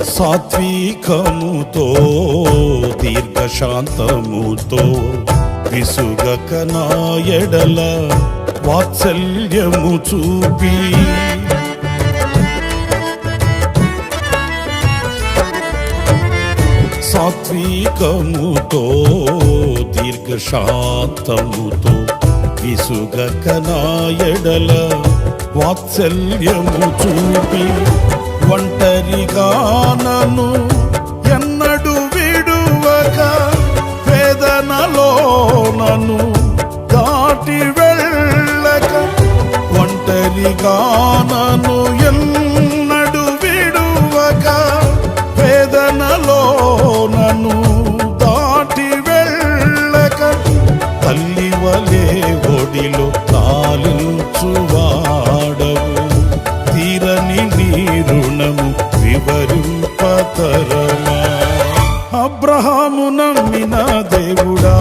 సాత్వికముతో దీర్ఘశాంతముతో విసుగక నా ఎడల వాత్సల్యము చూపి సాత్వికముతో దీర్ఘశాంతముతో విసుగక నా ఎడల వాత్సల్యము చూపి ఒంటరిగా నన్ను ఎన్నడు విడువక వేదనలో నన్ను దాటి వెళ్ళక ఒంటరిగా నన్ను ఎన్నడు విడువక వేదనలో నన్ను దాటి వెళ్ళక తల్లి వలే ఒడిలో తాలించువాడవు తీరని నీ రుణము వివరింపతరమా. అబ్రహాము నమ్మిన దేవుడా